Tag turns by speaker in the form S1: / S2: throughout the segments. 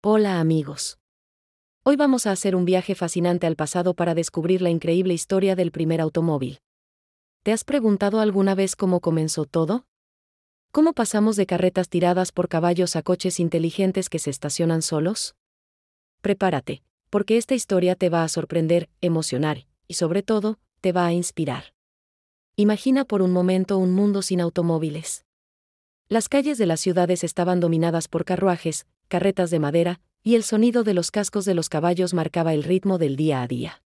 S1: Hola amigos. Hoy vamos a hacer un viaje fascinante al pasado para descubrir la increíble historia del primer automóvil. ¿Te has preguntado alguna vez cómo comenzó todo? ¿Cómo pasamos de carretas tiradas por caballos a coches inteligentes que se estacionan solos? Prepárate, porque esta historia te va a sorprender, emocionar, y sobre todo, te va a inspirar. Imagina por un momento un mundo sin automóviles. Las calles de las ciudades estaban dominadas por carruajes, carretas de madera, y el sonido de los cascos de los caballos marcaba el ritmo del día a día.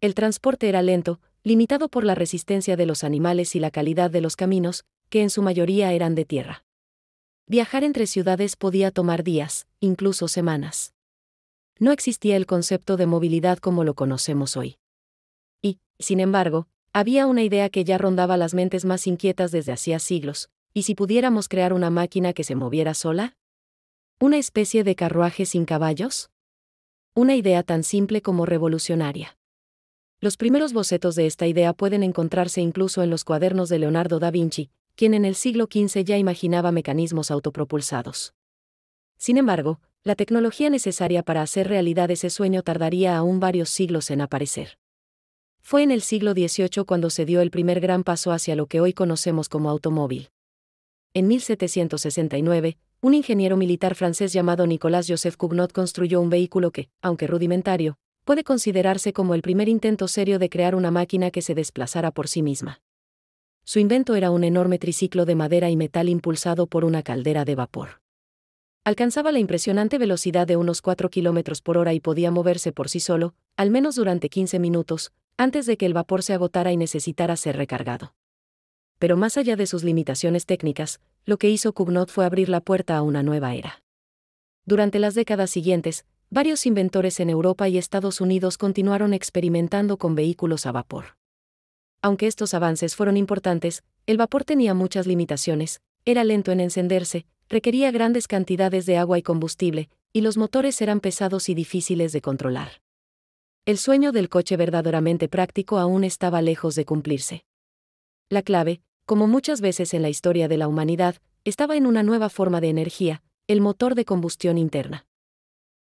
S1: El transporte era lento, limitado por la resistencia de los animales y la calidad de los caminos, que en su mayoría eran de tierra. Viajar entre ciudades podía tomar días, incluso semanas. No existía el concepto de movilidad como lo conocemos hoy. Y, sin embargo, había una idea que ya rondaba las mentes más inquietas desde hacía siglos: ¿y si pudiéramos crear una máquina que se moviera sola? ¿Una especie de carruaje sin caballos? Una idea tan simple como revolucionaria. Los primeros bocetos de esta idea pueden encontrarse incluso en los cuadernos de Leonardo da Vinci, quien en el siglo XV ya imaginaba mecanismos autopropulsados. Sin embargo, la tecnología necesaria para hacer realidad ese sueño tardaría aún varios siglos en aparecer. Fue en el siglo XVIII cuando se dio el primer gran paso hacia lo que hoy conocemos como automóvil. En 1769, un ingeniero militar francés llamado Nicolas-Joseph Cugnot construyó un vehículo que, aunque rudimentario, puede considerarse como el primer intento serio de crear una máquina que se desplazara por sí misma. Su invento era un enorme triciclo de madera y metal impulsado por una caldera de vapor. Alcanzaba la impresionante velocidad de unos 4 kilómetros por hora y podía moverse por sí solo, al menos durante 15 minutos, antes de que el vapor se agotara y necesitara ser recargado. Pero más allá de sus limitaciones técnicas, lo que hizo Cugnot fue abrir la puerta a una nueva era. Durante las décadas siguientes, varios inventores en Europa y Estados Unidos continuaron experimentando con vehículos a vapor. Aunque estos avances fueron importantes, el vapor tenía muchas limitaciones: era lento en encenderse, requería grandes cantidades de agua y combustible, y los motores eran pesados y difíciles de controlar. El sueño del coche verdaderamente práctico aún estaba lejos de cumplirse. La clave, como muchas veces en la historia de la humanidad, estaba en una nueva forma de energía: el motor de combustión interna.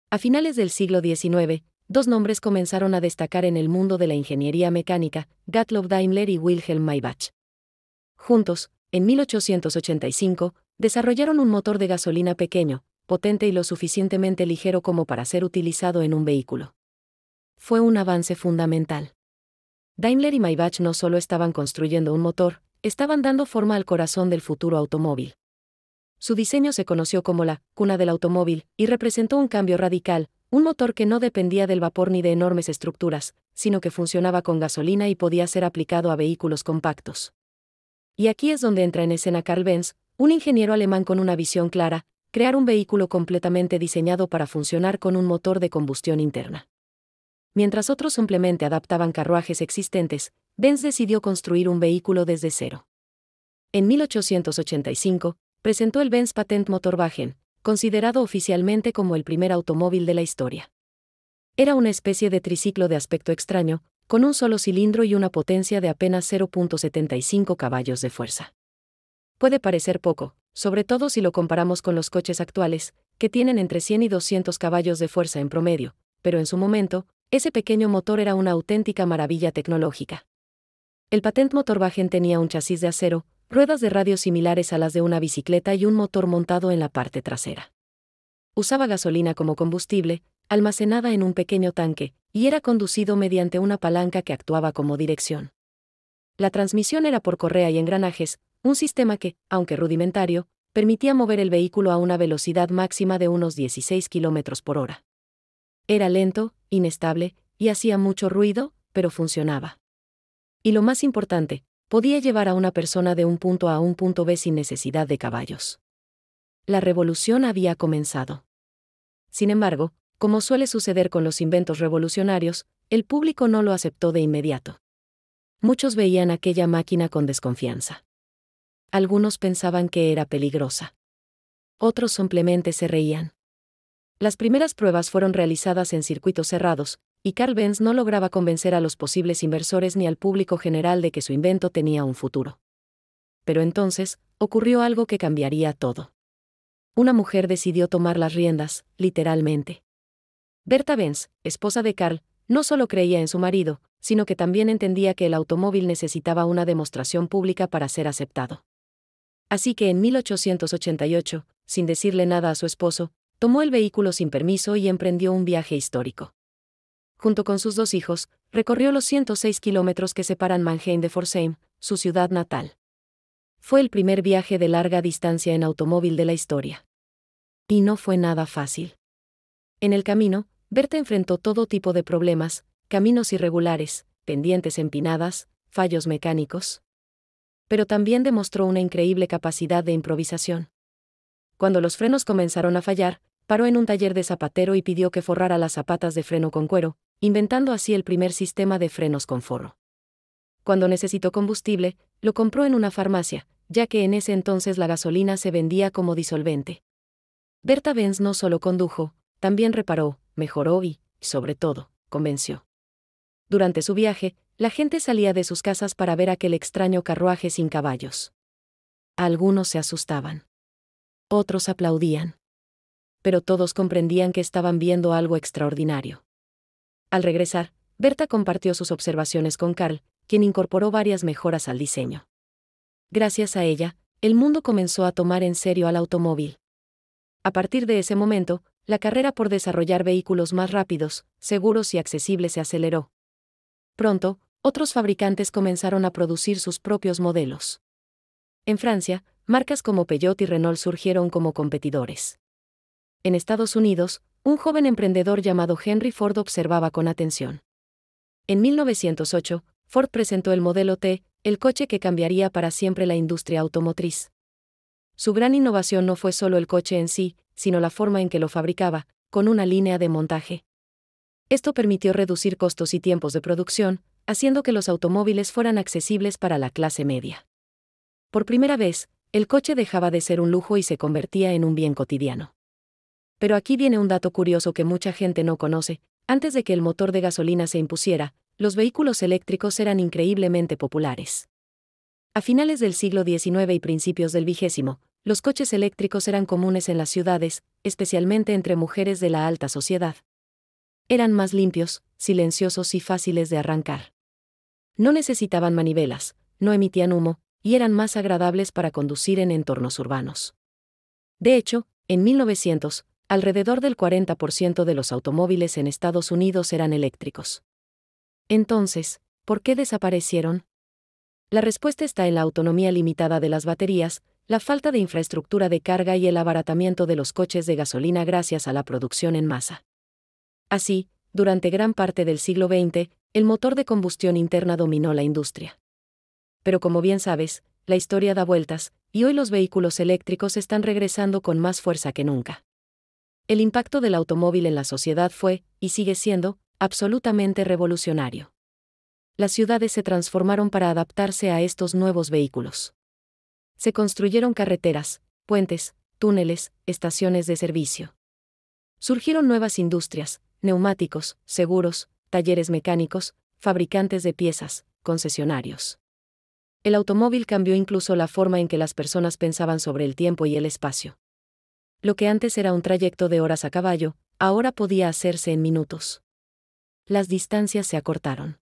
S1: A finales del siglo XIX, dos nombres comenzaron a destacar en el mundo de la ingeniería mecánica: Gottlob Daimler y Wilhelm Maybach. Juntos, en 1885, desarrollaron un motor de gasolina pequeño, potente y lo suficientemente ligero como para ser utilizado en un vehículo. Fue un avance fundamental. Daimler y Maybach no solo estaban construyendo un motor, estaban dando forma al corazón del futuro automóvil. Su diseño se conoció como la cuna del automóvil y representó un cambio radical: un motor que no dependía del vapor ni de enormes estructuras, sino que funcionaba con gasolina y podía ser aplicado a vehículos compactos. Y aquí es donde entra en escena Carl Benz, un ingeniero alemán con una visión clara: crear un vehículo completamente diseñado para funcionar con un motor de combustión interna. Mientras otros simplemente adaptaban carruajes existentes, Benz decidió construir un vehículo desde cero. En 1885, presentó el Benz Patentmotorwagen, considerado oficialmente como el primer automóvil de la historia. Era una especie de triciclo de aspecto extraño, con un solo cilindro y una potencia de apenas 0.75 caballos de fuerza. Puede parecer poco, sobre todo si lo comparamos con los coches actuales, que tienen entre 100 y 200 caballos de fuerza en promedio, pero en su momento, ese pequeño motor era una auténtica maravilla tecnológica. El Patentmotorwagen tenía un chasis de acero, ruedas de radio similares a las de una bicicleta y un motor montado en la parte trasera. Usaba gasolina como combustible, almacenada en un pequeño tanque, y era conducido mediante una palanca que actuaba como dirección. La transmisión era por correa y engranajes, un sistema que, aunque rudimentario, permitía mover el vehículo a una velocidad máxima de unos 16 kilómetros por hora. Era lento, inestable, y hacía mucho ruido, pero funcionaba. Y lo más importante, podía llevar a una persona de un punto A a un punto B sin necesidad de caballos. La revolución había comenzado. Sin embargo, como suele suceder con los inventos revolucionarios, el público no lo aceptó de inmediato. Muchos veían aquella máquina con desconfianza. Algunos pensaban que era peligrosa. Otros simplemente se reían. Las primeras pruebas fueron realizadas en circuitos cerrados, y Carl Benz no lograba convencer a los posibles inversores ni al público general de que su invento tenía un futuro. Pero entonces, ocurrió algo que cambiaría todo. Una mujer decidió tomar las riendas, literalmente. Berta Benz, esposa de Karl, no solo creía en su marido, sino que también entendía que el automóvil necesitaba una demostración pública para ser aceptado. Así que en 1888, sin decirle nada a su esposo, tomó el vehículo sin permiso y emprendió un viaje histórico. Junto con sus 2 hijos, recorrió los 106 kilómetros que separan Mannheim de Pforzheim, su ciudad natal. Fue el primer viaje de larga distancia en automóvil de la historia. Y no fue nada fácil. En el camino, Berta enfrentó todo tipo de problemas, caminos irregulares, pendientes empinadas, fallos mecánicos. Pero también demostró una increíble capacidad de improvisación. Cuando los frenos comenzaron a fallar, paró en un taller de zapatero y pidió que forrara las zapatas de freno con cuero, inventando así el primer sistema de frenos con forro. Cuando necesitó combustible, lo compró en una farmacia, ya que en ese entonces la gasolina se vendía como disolvente. Berta Benz no solo condujo, también reparó, mejoró y, sobre todo, convenció. Durante su viaje, la gente salía de sus casas para ver aquel extraño carruaje sin caballos. Algunos se asustaban. Otros aplaudían. Pero todos comprendían que estaban viendo algo extraordinario. Al regresar, Berta compartió sus observaciones con Karl, quien incorporó varias mejoras al diseño. Gracias a ella, el mundo comenzó a tomar en serio al automóvil. A partir de ese momento, la carrera por desarrollar vehículos más rápidos, seguros y accesibles se aceleró. Pronto, otros fabricantes comenzaron a producir sus propios modelos. En Francia, marcas como Peugeot y Renault surgieron como competidores. En Estados Unidos, un joven emprendedor llamado Henry Ford observaba con atención. En 1908, Ford presentó el modelo T, el coche que cambiaría para siempre la industria automotriz. Su gran innovación no fue solo el coche en sí, sino la forma en que lo fabricaba, con una línea de montaje. Esto permitió reducir costos y tiempos de producción, haciendo que los automóviles fueran accesibles para la clase media. Por primera vez, el coche dejaba de ser un lujo y se convertía en un bien cotidiano. Pero aquí viene un dato curioso que mucha gente no conoce: antes de que el motor de gasolina se impusiera, los vehículos eléctricos eran increíblemente populares. A finales del siglo XIX y principios del XX, los coches eléctricos eran comunes en las ciudades, especialmente entre mujeres de la alta sociedad. Eran más limpios, silenciosos y fáciles de arrancar. No necesitaban manivelas, no emitían humo, y eran más agradables para conducir en entornos urbanos. De hecho, en 1900, alrededor del 40% de los automóviles en Estados Unidos eran eléctricos. Entonces, ¿por qué desaparecieron? La respuesta está en la autonomía limitada de las baterías, la falta de infraestructura de carga y el abaratamiento de los coches de gasolina gracias a la producción en masa. Así, durante gran parte del siglo XX, el motor de combustión interna dominó la industria. Pero como bien sabes, la historia da vueltas, y hoy los vehículos eléctricos están regresando con más fuerza que nunca. El impacto del automóvil en la sociedad fue, y sigue siendo, absolutamente revolucionario. Las ciudades se transformaron para adaptarse a estos nuevos vehículos. Se construyeron carreteras, puentes, túneles, estaciones de servicio. Surgieron nuevas industrias, neumáticos, seguros, talleres mecánicos, fabricantes de piezas, concesionarios. El automóvil cambió incluso la forma en que las personas pensaban sobre el tiempo y el espacio. Lo que antes era un trayecto de horas a caballo, ahora podía hacerse en minutos. Las distancias se acortaron.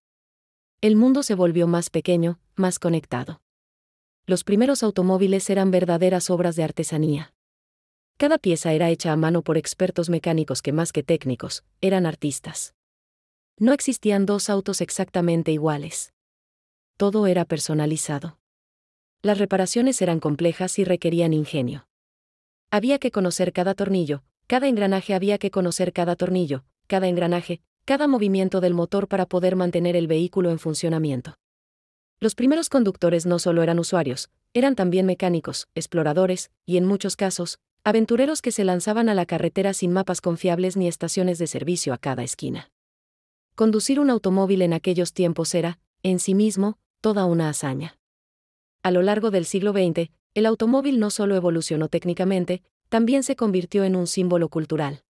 S1: El mundo se volvió más pequeño, más conectado. Los primeros automóviles eran verdaderas obras de artesanía. Cada pieza era hecha a mano por expertos mecánicos que, más que técnicos, eran artistas. No existían dos autos exactamente iguales. Todo era personalizado. Las reparaciones eran complejas y requerían ingenio. Había que conocer cada tornillo, cada engranaje, cada engranaje, cada movimiento del motor para poder mantener el vehículo en funcionamiento. Los primeros conductores no solo eran usuarios, eran también mecánicos, exploradores, y en muchos casos, aventureros que se lanzaban a la carretera sin mapas confiables ni estaciones de servicio a cada esquina. Conducir un automóvil en aquellos tiempos era, en sí mismo, toda una hazaña. A lo largo del siglo XX, el automóvil no solo evolucionó técnicamente, también se convirtió en un símbolo cultural.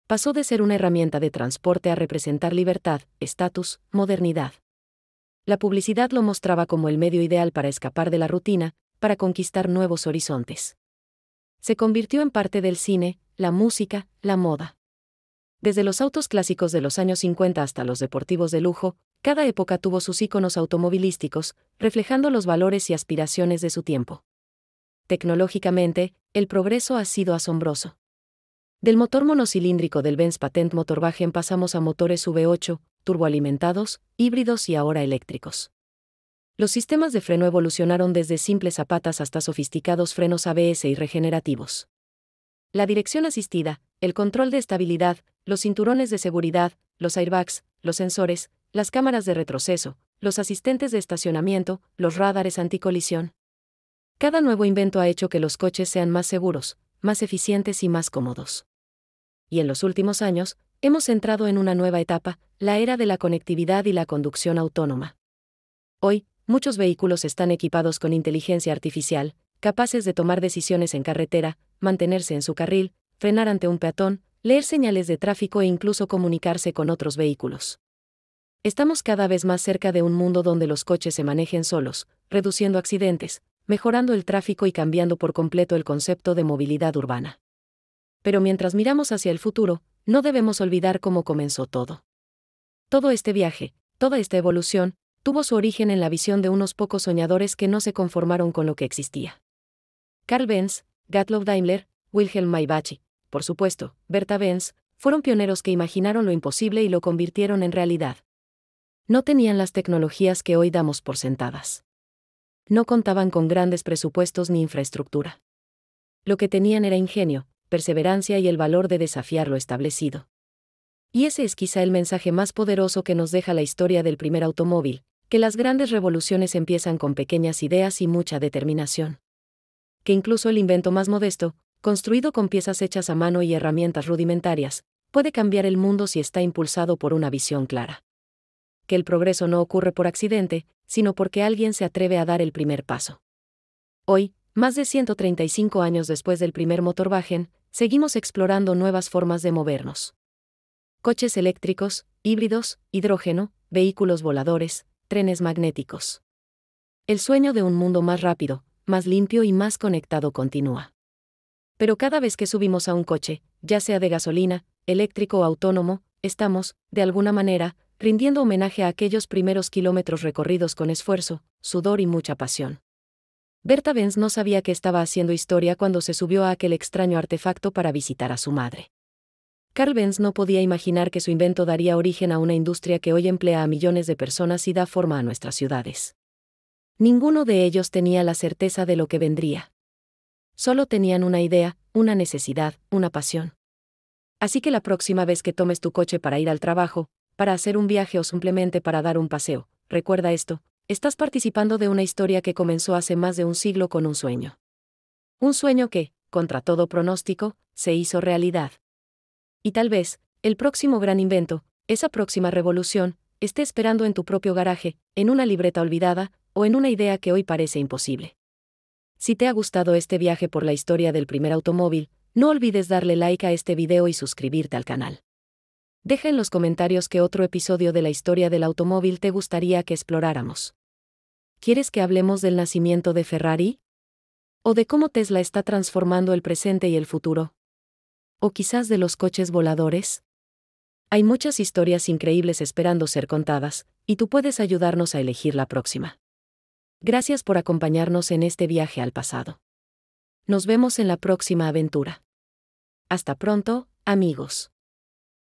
S1: Pasó de ser una herramienta de transporte a representar libertad, estatus, modernidad. La publicidad lo mostraba como el medio ideal para escapar de la rutina, para conquistar nuevos horizontes. Se convirtió en parte del cine, la música, la moda. Desde los autos clásicos de los años 50 hasta los deportivos de lujo, cada época tuvo sus íconos automovilísticos, reflejando los valores y aspiraciones de su tiempo. Tecnológicamente, el progreso ha sido asombroso. Del motor monocilíndrico del Benz Patent Motorwagen pasamos a motores V8, turboalimentados, híbridos y ahora eléctricos. Los sistemas de freno evolucionaron desde simples zapatas hasta sofisticados frenos ABS y regenerativos. La dirección asistida, el control de estabilidad, los cinturones de seguridad, los airbags, los sensores, las cámaras de retroceso, los asistentes de estacionamiento, los radares anticolisión. Cada nuevo invento ha hecho que los coches sean más seguros, más eficientes y más cómodos. Y en los últimos años, hemos entrado en una nueva etapa, la era de la conectividad y la conducción autónoma. Hoy, muchos vehículos están equipados con inteligencia artificial, capaces de tomar decisiones en carretera, mantenerse en su carril, frenar ante un peatón, leer señales de tráfico e incluso comunicarse con otros vehículos. Estamos cada vez más cerca de un mundo donde los coches se manejen solos, reduciendo accidentes, mejorando el tráfico y cambiando por completo el concepto de movilidad urbana. Pero mientras miramos hacia el futuro, no debemos olvidar cómo comenzó todo. Todo este viaje, toda esta evolución, tuvo su origen en la visión de unos pocos soñadores que no se conformaron con lo que existía. Karl Benz, Gottlob Daimler, Wilhelm Maybach, por supuesto, Bertha Benz, fueron pioneros que imaginaron lo imposible y lo convirtieron en realidad. No tenían las tecnologías que hoy damos por sentadas. No contaban con grandes presupuestos ni infraestructura. Lo que tenían era ingenio, perseverancia y el valor de desafiar lo establecido. Y ese es quizá el mensaje más poderoso que nos deja la historia del primer automóvil, que las grandes revoluciones empiezan con pequeñas ideas y mucha determinación. Que incluso el invento más modesto, construido con piezas hechas a mano y herramientas rudimentarias, puede cambiar el mundo si está impulsado por una visión clara. Que el progreso no ocurre por accidente, sino porque alguien se atreve a dar el primer paso. Hoy, más de 135 años después del primer Motorwagen, seguimos explorando nuevas formas de movernos. Coches eléctricos, híbridos, hidrógeno, vehículos voladores, trenes magnéticos. El sueño de un mundo más rápido, más limpio y más conectado continúa. Pero cada vez que subimos a un coche, ya sea de gasolina, eléctrico o autónomo, estamos, de alguna manera, rindiendo homenaje a aquellos primeros kilómetros recorridos con esfuerzo, sudor y mucha pasión. Bertha Benz no sabía que estaba haciendo historia cuando se subió a aquel extraño artefacto para visitar a su madre. Karl Benz no podía imaginar que su invento daría origen a una industria que hoy emplea a millones de personas y da forma a nuestras ciudades. Ninguno de ellos tenía la certeza de lo que vendría. Solo tenían una idea, una necesidad, una pasión. Así que la próxima vez que tomes tu coche para ir al trabajo, para hacer un viaje o simplemente para dar un paseo, recuerda esto: estás participando de una historia que comenzó hace más de un siglo con un sueño. Un sueño que, contra todo pronóstico, se hizo realidad. Y tal vez, el próximo gran invento, esa próxima revolución, esté esperando en tu propio garaje, en una libreta olvidada, o en una idea que hoy parece imposible. Si te ha gustado este viaje por la historia del primer automóvil, no olvides darle like a este video y suscribirte al canal. Deja en los comentarios qué otro episodio de la historia del automóvil te gustaría que exploráramos. ¿Quieres que hablemos del nacimiento de Ferrari? ¿O de cómo Tesla está transformando el presente y el futuro? ¿O quizás de los coches voladores? Hay muchas historias increíbles esperando ser contadas, y tú puedes ayudarnos a elegir la próxima. Gracias por acompañarnos en este viaje al pasado. Nos vemos en la próxima aventura. Hasta pronto, amigos.